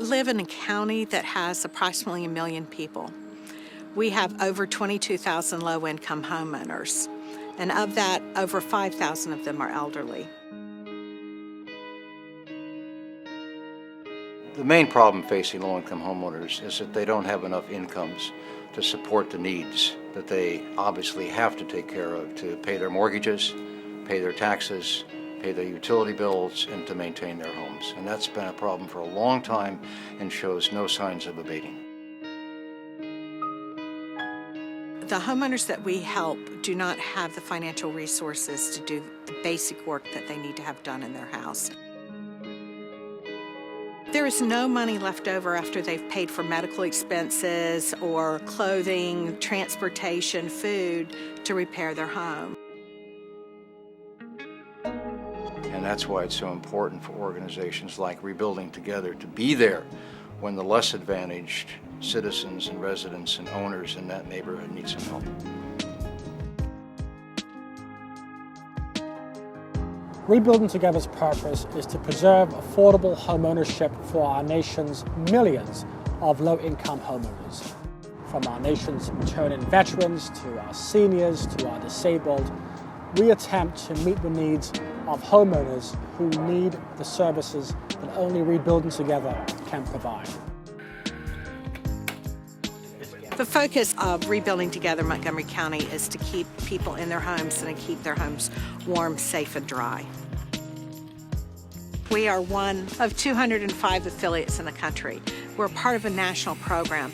live in a county that has approximately 1 million people. We have over 22,000 low-income homeowners, and of that, over 5,000 of them are elderly. The main problem facing low-income homeowners is that they don't have enough incomes to support the needs that they obviously have to take care of to pay their mortgages, pay their taxes, pay their utility bills, and to maintain their homes. And that's been a problem for a long time and shows no signs of abating. The homeowners that we help do not have the financial resources to do the basic work that they need to have done in their house. There is no money left over after they've paid for medical expenses or clothing, transportation, food to repair their home. And that's why it's so important for organizations like Rebuilding Together to be there when the less advantaged citizens and residents and owners in that neighborhood need some help. Rebuilding Together's purpose is to preserve affordable homeownership for our nation's millions of low-income homeowners. From our nation's returning veterans to our seniors to our disabled, we attempt to meet the needs of homeowners who need the services that only Rebuilding Together can provide. The focus of Rebuilding Together Montgomery County is to keep people in their homes and to keep their homes warm, safe, and dry. We are one of 205 affiliates in the country. We're part of a national program.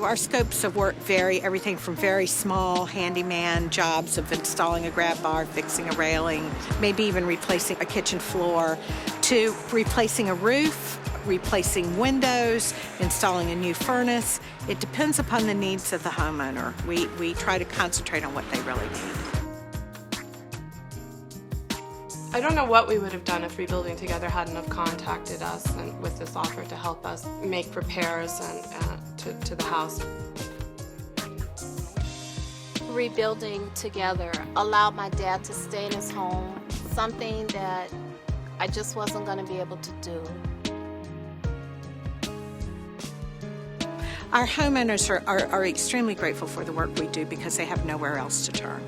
Our scopes of work vary, everything from very small handyman jobs of installing a grab bar, fixing a railing, maybe even replacing a kitchen floor, to replacing a roof, replacing windows, installing a new furnace. It depends upon the needs of the homeowner. We try to concentrate on what they really need. I don't know what we would have done if Rebuilding Together hadn't have contacted us and with this offer to help us make repairs to the house. Rebuilding Together allowed my dad to stay in his home, something that I just wasn't going to be able to do. Our homeowners are extremely grateful for the work we do because they have nowhere else to turn.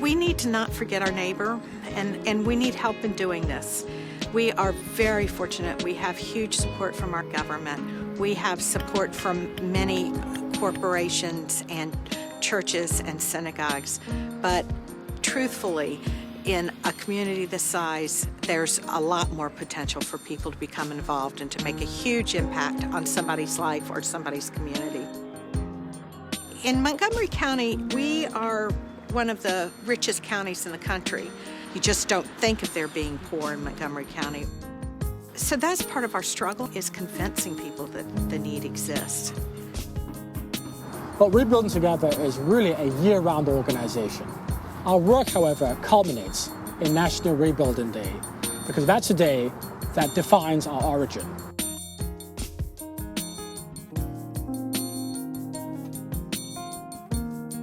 We need to not forget our neighbor, and we need help in doing this. We are very fortunate. We have huge support from our government. We have support from many corporations and churches and synagogues. But truthfully, in a community this size, there's a lot more potential for people to become involved and to make a huge impact on somebody's life or somebody's community. In Montgomery County, we are one of the richest counties in the country. You just don't think of there being poor in Montgomery County. So that's part of our struggle, is convincing people that the need exists. But Rebuilding Together is really a year-round organization. Our work, however, culminates in National Rebuilding Day, because that's a day that defines our origin.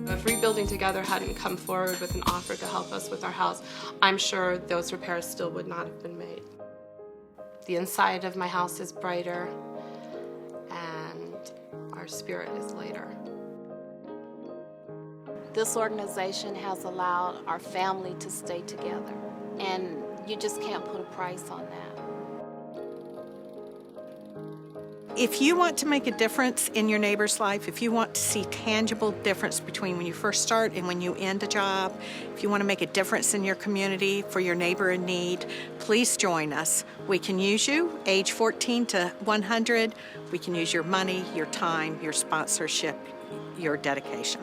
If Rebuilding Together hadn't come forward with an offer to help us with our house, I'm sure those repairs still would not have been made. The inside of my house is brighter, and our spirit is lighter. This organization has allowed our family to stay together, and you just can't put a price on that. If you want to make a difference in your neighbor's life, if you want to see tangible difference between when you first start and when you end a job, if you want to make a difference in your community for your neighbor in need, please join us. We can use you, age 14 to 100. We can use your money, your time, your sponsorship, your dedication.